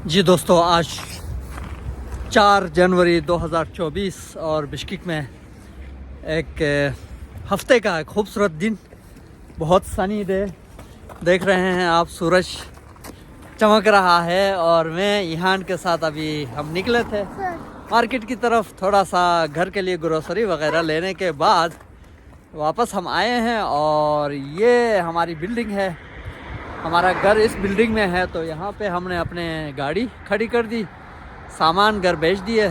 जी दोस्तों, आज 4 जनवरी 2024 और बिश्केक में एक हफ्ते का एक खूबसूरत दिन, बहुत सनी डे। देख रहे हैं आप, सूरज चमक रहा है और मैं इहान के साथ अभी हम निकले थे मार्केट की तरफ, थोड़ा सा घर के लिए ग्रोसरी वगैरह लेने के बाद वापस हम आए हैं। और ये हमारी बिल्डिंग है, हमारा घर इस बिल्डिंग में है। तो यहाँ पे हमने अपने गाड़ी खड़ी कर दी, सामान घर भेज दिए।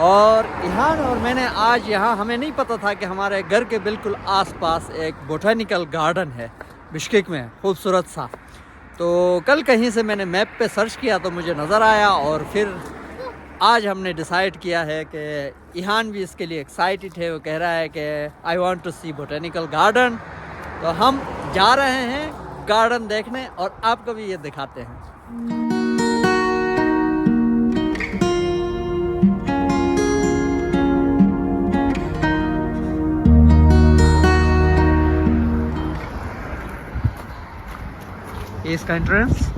और इहान और मैंने आज यहाँ, हमें नहीं पता था कि हमारे घर के बिल्कुल आसपास एक बोटैनिकल गार्डन है बिश्केक में, खूबसूरत सा। तो कल कहीं से मैंने मैप पे सर्च किया तो मुझे नज़र आया और फिर आज हमने डिसाइड किया है कि इहान भी इसके लिए एक्साइटेड है। वो कह रहा है कि I want to see botanical garden. तो हम जा रहे हैं गार्डन देखने और आपको भी ये दिखाते हैं। इसका entrance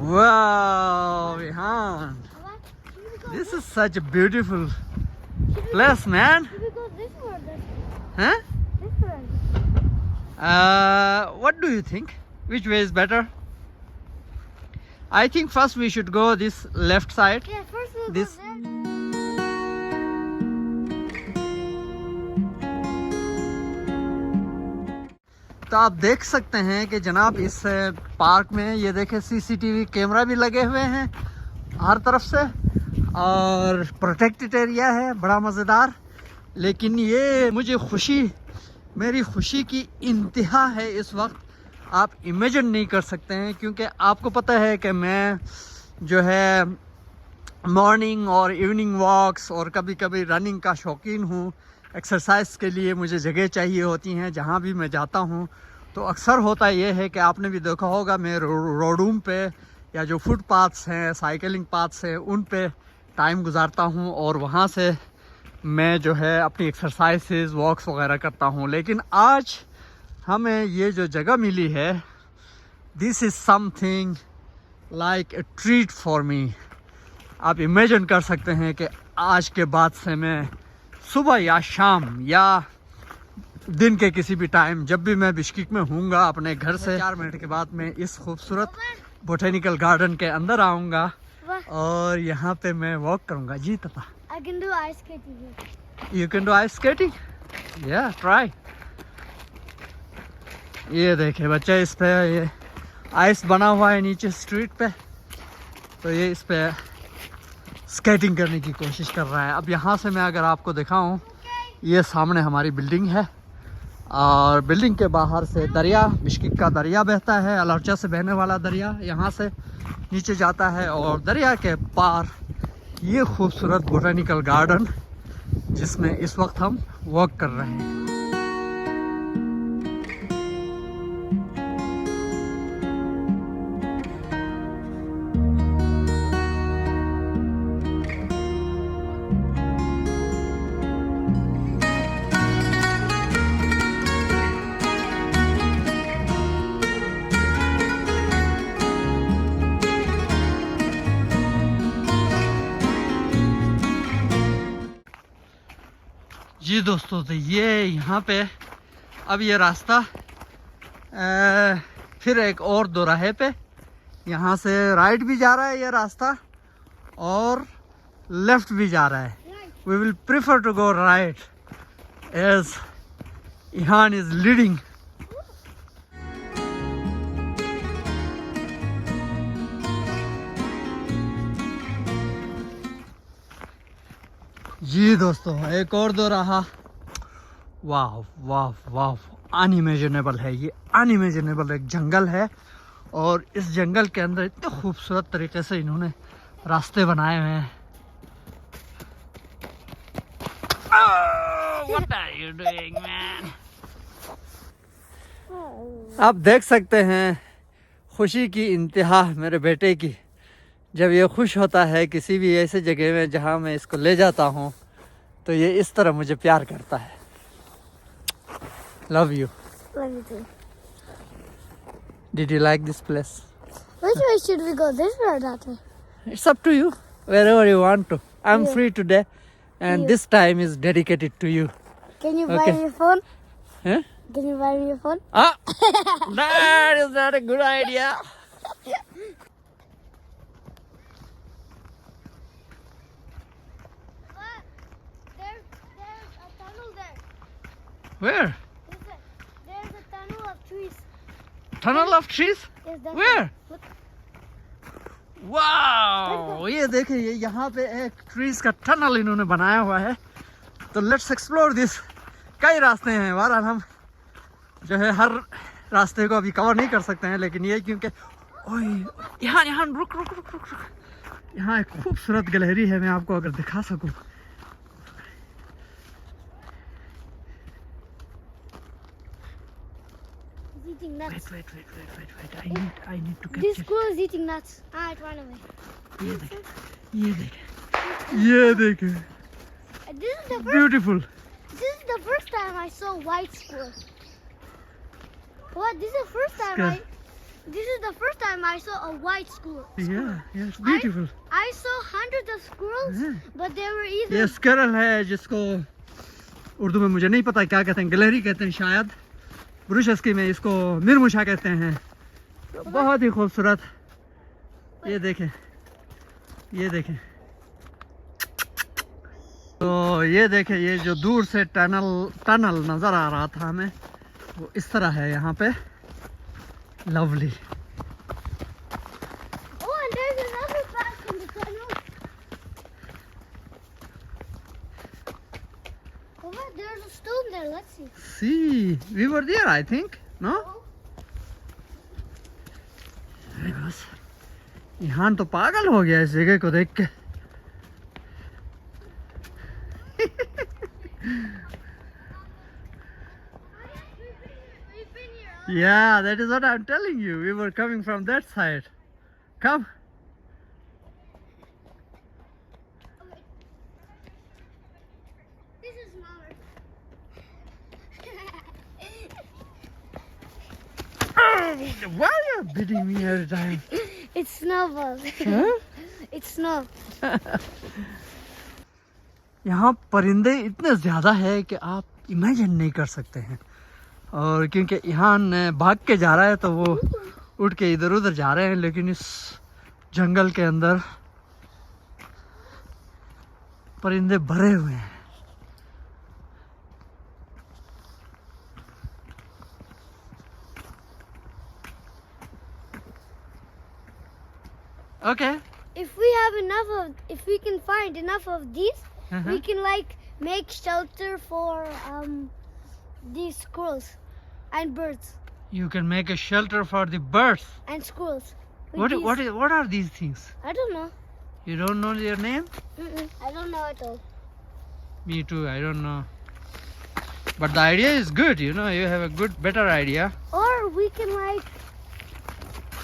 wow Rehan, this is such a beautiful place, man. Huh? What do you think? Which way is better? I think first we should go this left side. Yeah, first we'll This. go there. तो आप देख सकते हैं कि जनाब इस park में ये देखें सीसीटीवी कैमरा भी लगे हुए हैं हर तरफ से और प्रोटेक्टेड एरिया है, बड़ा मज़ेदार। लेकिन ये मुझे मेरी खुशी की इंतहा है इस वक्त, आप इमेजिन नहीं कर सकते हैं। क्योंकि आपको पता है कि मैं जो है मॉर्निंग और इवनिंग वॉक्स और कभी कभी रनिंग का शौकीन हूँ। एक्सरसाइज के लिए मुझे जगह चाहिए होती हैं जहाँ भी मैं जाता हूँ। तो अक्सर होता ये है कि आपने भी देखा होगा, मैं रोडूम पे या जो फुटपाथ्स हैं, साइकिलिंग पाथ्स हैं, उन पे टाइम गुजारता हूँ और वहाँ से मैं जो है अपनी एक्सरसाइजेज वॉक्स वगैरह करता हूँ। लेकिन आज हमें ये जो जगह मिली है, this is something like a treat for me. आप इमेजिन कर सकते हैं कि आज के बाद से मैं सुबह या शाम या दिन के किसी भी टाइम, जब भी मैं बिश्केक में हूँगा, अपने घर से 4 मिनट के बाद मैं इस खूबसूरत बोटैनिकल गार्डन के अंदर आऊँगा और यहाँ पे मैं वॉक करूँगा। जी तता I can do ice skating. You can do ice skating? Yeah, try. ये देखे बच्चे, इस पे ये आइस बना हुआ है नीचे स्ट्रीट पे, तो ये इस पे स्केटिंग करने की कोशिश कर रहा है। अब यहाँ से मैं अगर आपको दिखाऊं, ये सामने हमारी बिल्डिंग है और बिल्डिंग के बाहर से दरिया, बिश्केक का दरिया बहता है, अलर्चा से बहने वाला दरिया यहाँ से नीचे जाता है। और दरिया के पार ये खूबसूरत बोटैनिकल गार्डन जिसमें इस वक्त हम वॉक कर रहे हैं। जी दोस्तों, तो ये यहाँ पे अब ये रास्ता फिर एक और दोराहे पे, यहाँ से राइट भी जा रहा है ये रास्ता और लेफ्ट भी जा रहा है। We will prefer to go right as Ihan is leading. जी दोस्तों, एक और दो रहा। वाह वाह वाह, अनइमेजिनेबल है ये, अनइमेजिनेबल। एक जंगल है और इस जंगल के अंदर इतने खूबसूरत तरीके से इन्होंने रास्ते बनाए हुए हैं। What are you doing, man? आप देख सकते हैं खुशी की इंतहा मेरे बेटे की, जब ये खुश होता है किसी भी ऐसे जगह में जहाँ मैं इसको ले जाता हूँ, तो ये इस तरह मुझे प्यार करता है। Love you. Love you too. Did you like this place? Which way should we go? This way or that way? It's up to you. Wherever you want to. I'm Yeah. free today. And Yeah. this time is dedicated to you. Can you buy Okay. me your phone? Huh? Can you buy me your phone? Ah! That is not a good idea. There's a tunnel there. Where? There's a tunnel of trees. Tunnel of trees? Yes, that's Where? Look. Wow, ये देखिए ये यहाँ पे एक trees का tunnel इन्होंने बनाया हुआ है. तो लेट्स एक्सप्लोर दिस. कई रास्ते हैं बहरहाल हम जो है हर रास्ते को अभी कवर नहीं कर सकते हैं, लेकिन ये क्योंकि ओए यहाँ यहाँ रुक रुक रुक रुक रुक यहाँ एक खूबसूरत गैलरी है. मैं आपको अगर दिखा सकूँ. He's eating nuts. Wait. I need to This capture. squirrel is eating nuts. Ah, it ran away. ये देखें, ये देखें, ये देखें. Beautiful. This is the first time I saw white squirrel. What? This is the first time Squirrel. This is the first time I saw a white squirrel. Yeah, it's beautiful. I saw hundreds of squirrels, Yeah. but they were either ये स्करल है जिसको उर्दू में मुझे नहीं पता क्या कहते हैं, गिलहरी कहते हैं शायद. ब्रुशस्की में इसको मिरमुशा कहते हैं. तो बहुत ही खूबसूरत. ये देखें, ये देखें. तो ये देखें, ये जो दूर से टनल नज़र आ रहा था हमें, वो इस तरह है यहाँ पे. Lovely. Oh, and there's another path in the tunnel. Oh, what? There's a stone there. Let's see. See, we were there, I think. No? Oh, अरे बस यहाँ तो पागल हो गया इस जगह को देख के. we've been here. Yeah, that is what I'm telling you. We were coming from that side. Come. This is smaller. Why are you beating me every time? It's snowballs. Huh? It's snow. यहाँ परिंदे इतने ज़्यादा है कि आप imagine नहीं कर सकते हैं. और क्योंकि यहाँ भाग के जा रहा है तो वो उड़ के इधर उधर जा रहे हैं, लेकिन इस जंगल के अंदर परिंदे भरे हुए हैं. Okay. If we can find enough of these, we can like make shelter for these squirrels and birds You can make a shelter for the birds. and squirrels. with What these. what are these things? I don't know. You don't know their name? I don't know at all. Me too, I don't know. But the idea is good, you know, you have a better idea. Or we can like.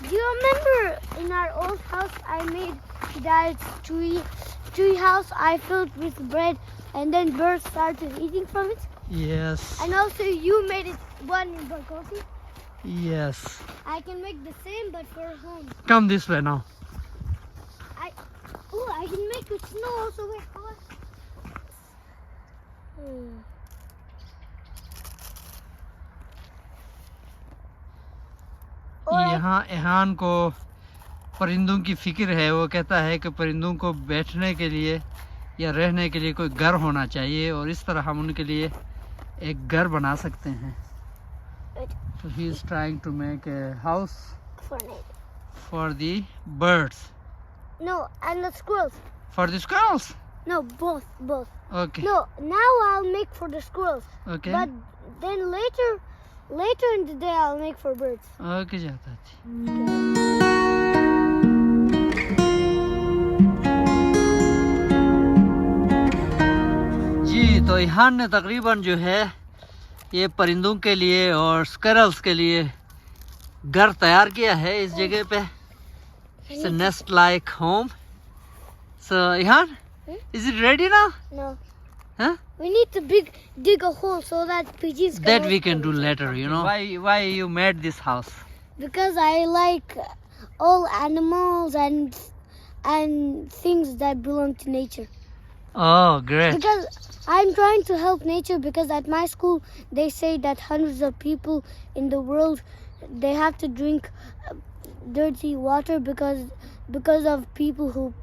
Do you remember in our old house I made Dad's tree house? I filled with bread, and then birds started eating from it. Yes. And also you made it one in Barkofi. Yes. I can make the same, but for home. Come this way now. Oh, I can make with snow also. Wait, hold on. यहाँ एहान को परिंदों की फिक्र है. वो कहता है कि परिंदों को बैठने के लिए या रहने के लिए कोई घर होना चाहिए, और इस तरह हम उनके लिए एक घर बना सकते हैं. So he is trying to make a house for the birds. No, and the squirrels. For the squirrels? No, both. Okay. No, now I'll make for the squirrels. Okay. But then later in the day I'll make for birds. Okay, जाता है. जी, तो इहान ने तकरीबन जो है ये परिंदों के लिए और स्कैरल्स के लिए घर तैयार किया है इस जगह पे. It's a nest like home. So Ihan, is it ready now? No. Huh? We need to dig a hole so that pigeons can That we nest can in do it. later, you know. Why you made this house? because I like all animals and things that belong to nature. Oh, great. Because I'm trying to help nature, because at my school they say that hundreds of people in the world, they have to drink dirty water because of people who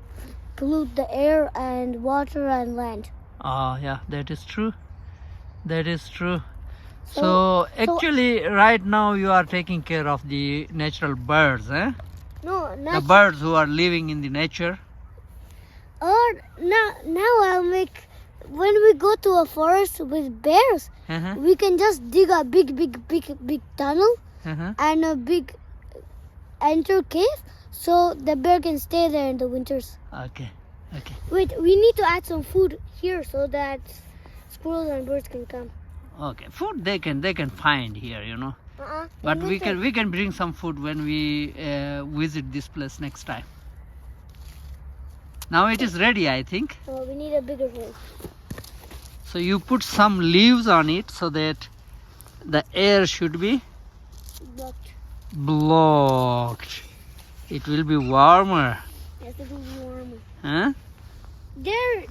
pollute the air and water and land. Oh, yeah, that is true. That is true. So So- actually, right now you are taking care of the natural birds, eh? No, The not birds who are living in the nature. or now I'll make, when we go to a forest with bears, Uh-huh, we can just dig a big tunnel uh-huh. and a big enter cave, so the bear can stay there in the winters. Okay, okay. Wait, we need to add some food here so that squirrels and birds can come. Okay, food they can find here, you know. Uh-uh. But in we winter. can bring some food when we visit this place next time. Now it is ready, I think. Oh, we need a bigger hole. So you put some leaves on it so that the air should be Blocked. blocked. It will be warmer, Yes, it will be warmer. huh? There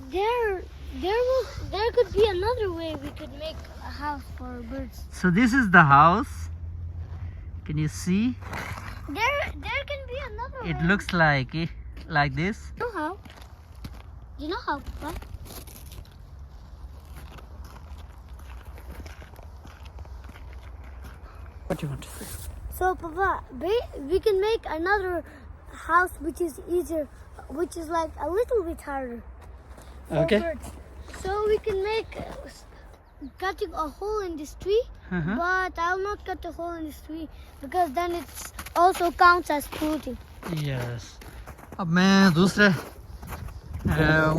could be another way we could make a house for birds. So this is the house. Can you see? There can be another way. It looks like this. You know how? You know how, Papa? What do you want to say? So, Papa, we can make another house which is easier, which is like a little bit harder for Okay. birds. So we can make cutting a hole in this tree, Uh-huh. but I'll not cut a hole in this tree because then it also counts as polluting. Yes. अब मैं दूसरे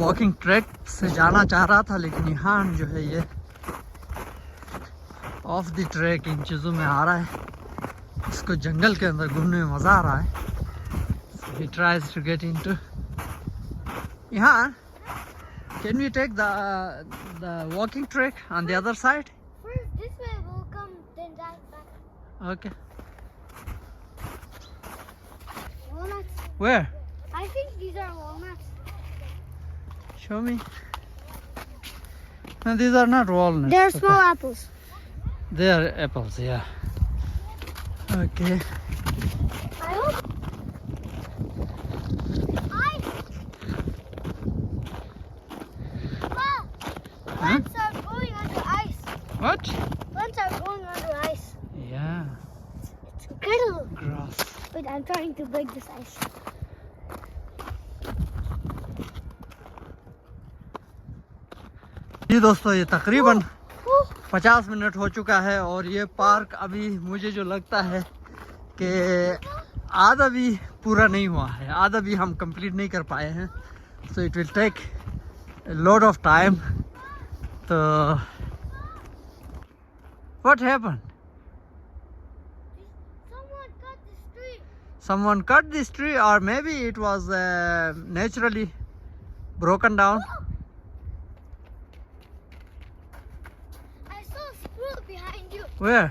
walking track से जाना चाह रहा था, लेकिन यहाँ जो है ये ऑफ द ट्रैक इन चीज़ों में आ रहा है. इसको जंगल के अंदर घूमने में मज़ा आ रहा है. He tries to get into. यहाँ can we take the walking track on the other side? First, this way will come, then that back. Okay. Walnuts. Where? I think these are walnuts. Show me. No, these are not walnuts. They're Papa. small apples. They are apples, yeah. Okay. I hope. Plants are growing under ice. What? Plants are growing under ice. Yeah, It's incredible. grass. Wait, I'm trying to break this ice. जी दोस्तों, ये तकरीबन Oh, 50 minute हो चुका है और ये park अभी मुझे जो लगता है कि आधा भी पूरा नहीं हुआ है, आधा भी हम कंप्लीट नहीं कर पाए हैं. So it will take lot of time. तो what happened? someone cut this tree. Someone cut this tree, or maybe it was naturally broken down. I saw a squirrel behind you. Where?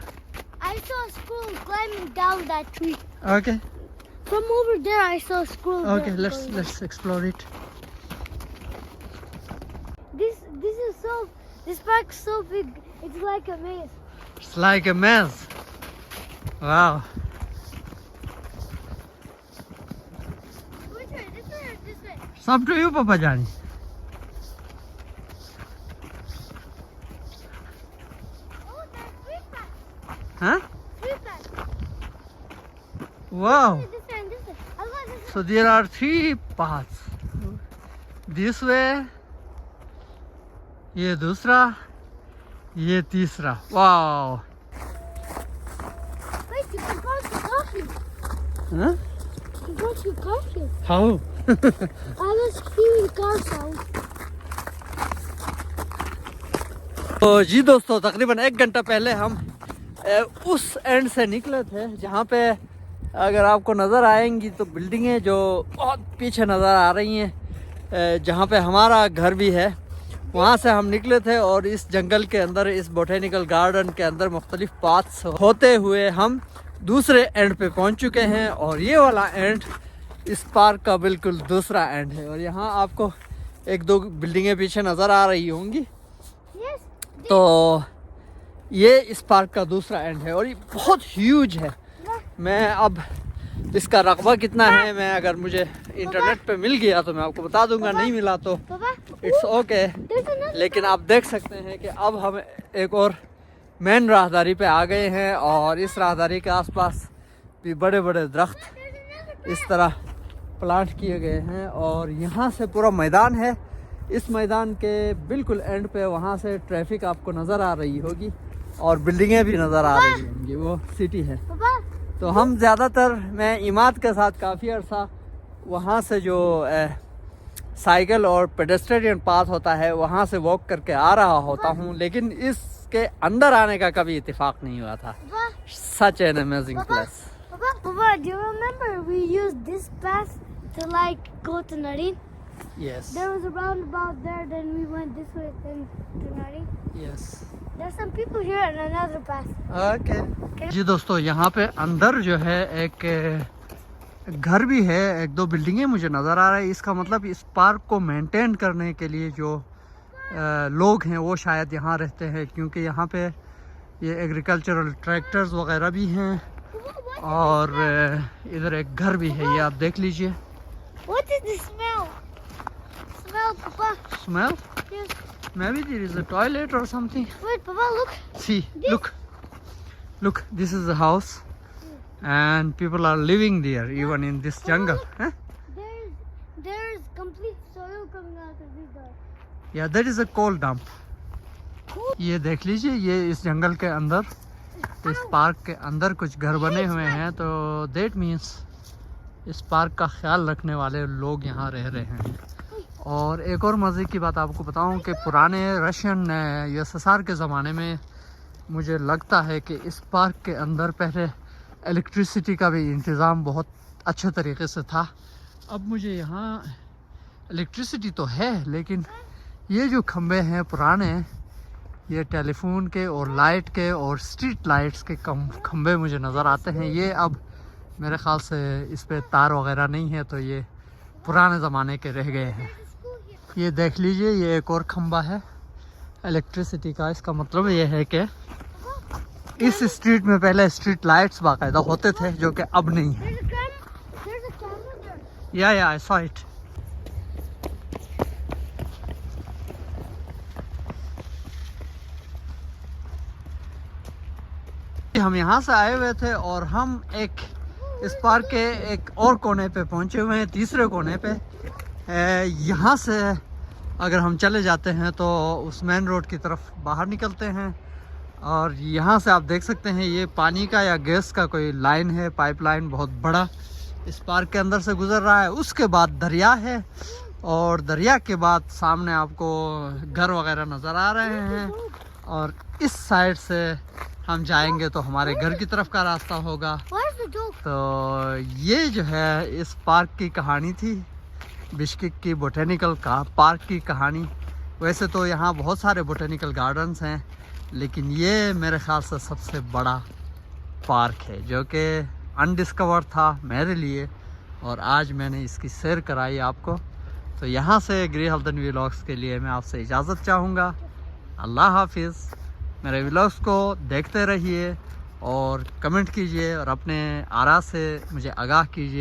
I saw a squirrel climbing down that tree. Okay, From over there, I saw a squirrel. okay, there let's going. let's explore it. This park is so big. It's like a maze. It's like a maze. Wow. Which way? This way or this way? It's up to you, Papa Jani. Oh, there's three paths. Huh? Three paths. Wow. This way and this way. I'll go this way. So there are 3 paths. This way, ये दूसरा, ये तीसरा. Wow. Wait, you can park your car here. Huh? You can park your car here. How? I was hearing car sound. तो जी दोस्तों, तकरीबन 1 घंटा पहले हम उस एंड से निकले थे, जहाँ पे अगर आपको नज़र आएंगी तो बिल्डिंगें जो बहुत पीछे नज़र आ रही हैं, जहाँ पे हमारा घर भी है, वहाँ से हम निकले थे. और इस जंगल के अंदर, इस बोटेनिकल गार्डन के अंदर मुख्तलिफ पाथ्स होते हुए हम दूसरे एंड पे पहुंच चुके हैं और ये वाला एंड इस पार्क का बिल्कुल दूसरा एंड है। और यहाँ आपको एक दो बिल्डिंगें पीछे नज़र आ रही होंगी। Yes. तो ये इस पार्क का दूसरा एंड है और ये बहुत ह्यूज है। मैं अब इसका रकबा कितना है, मैं अगर मुझे इंटरनेट पे मिल गया तो मैं आपको बता दूंगा, नहीं मिला तो Papa, it's okay. there's another. लेकिन आप देख सकते हैं कि अब हम एक और मेन राहदारी पे आ गए हैं और इस राहदारी के आसपास भी बड़े बड़े दरख्त इस तरह प्लांट किए गए हैं और यहाँ से पूरा मैदान है। इस मैदान के बिल्कुल एंड पे वहाँ से ट्रैफिक आपको नज़र आ रही होगी और बिल्डिंगें भी नज़र आ रही होंगी, वो सिटी है। Papa, तो हम ज़्यादातर, मैं इमाद के साथ काफ़ी अर्सा वहाँ से जो साइकिल और पेडेस्ट्रियन पाथ होता है वहाँ से वॉक करके आ रहा होता हूँ, लेकिन इसके अंदर आने का कभी इत्तेफाक नहीं हुआ था। Papa, such an amazing place. Papa, do you remember we used this path to like go to Narin? Yes There was a roundabout there, then we went this way, then to Narin. Yes There's some people here and another path. Okay जी दोस्तों, यहाँ पे अंदर जो है एक घर भी है, एक दो बिल्डिंगें मुझे नज़र आ रहा है। इसका मतलब इस पार्क को मेंटेन करने के लिए जो लोग हैं वो शायद यहाँ रहते हैं, क्योंकि यहाँ पे ये एग्रीकल्चरल ट्रैक्टर्स वगैरह भी हैं और इधर एक घर भी है, ये आप देख लीजिए। What is the smell? Smell, Papa. Smell Yes. maybe there is a toilet or something. Wait, Papa, look. See, look, this is the house and people are living there even in this jungle. Huh? There's complete soil coming out of this door. Yeah, that is a coal dump. ये देख लीजिए, ये इस जंगल के अंदर, इस park के अंदर कुछ घर बने हुए हैं, तो that means इस पार्क का ख्याल रखने वाले लोग यहाँ रह रहे हैं। और एक और मज़े की बात आपको बताऊं कि पुराने रशियन USSR के ज़माने में मुझे लगता है कि इस पार्क के अंदर पहले इलेक्ट्रिसिटी का भी इंतज़ाम बहुत अच्छे तरीके से था। अब मुझे यहाँ इलेक्ट्रिसिटी तो है, लेकिन ये जो खंबे हैं पुराने, ये टेलीफोन के और लाइट के और स्ट्रीट लाइट्स के खंबे मुझे नज़र आते हैं। ये अब मेरे ख़्याल से इस पे तार वगैरह नहीं है, तो ये पुराने ज़माने के रह गए हैं। ये देख लीजिए, ये एक और खंबा है इलेक्ट्रिसिटी का। इसका मतलब ये है कि इस स्ट्रीट में पहले स्ट्रीट लाइट्स बाकायदा होते थे, जो कि अब नहीं है। There's a camera there. या आई सॉ इट। हम यहाँ से आए हुए थे और हम एक इस पार्क के एक और कोने पे पहुँचे हुए हैं, तीसरे कोने पे। यहाँ से अगर हम चले जाते हैं तो उस मेन रोड की तरफ बाहर निकलते हैं और यहाँ से आप देख सकते हैं ये पानी का या गैस का कोई लाइन है, पाइपलाइन बहुत बड़ा इस पार्क के अंदर से गुजर रहा है। उसके बाद दरिया है और दरिया के बाद सामने आपको घर वगैरह नज़र आ रहे हैं और इस साइड से हम जाएंगे तो हमारे घर की तरफ का रास्ता होगा। Where's the dog? तो ये जो है इस पार्क की कहानी थी, बिश्केक की बोटेनिकल पार्क की कहानी। वैसे तो यहाँ बहुत सारे बोटेनिकल गार्डन्स हैं, लेकिन ये मेरे ख्याल से सबसे बड़ा पार्क है जो कि अनडिस्कवर था मेरे लिए और आज मैंने इसकी सैर कराई आपको। तो यहाँ से गृहल्दन व्लॉग्स के लिए मैं आपसे इजाज़त चाहूँगा। अल्लाह हाफिज़। मेरे व्लॉग्स को देखते रहिए और कमेंट कीजिए और अपने आरा से मुझे आगाह कीजिए।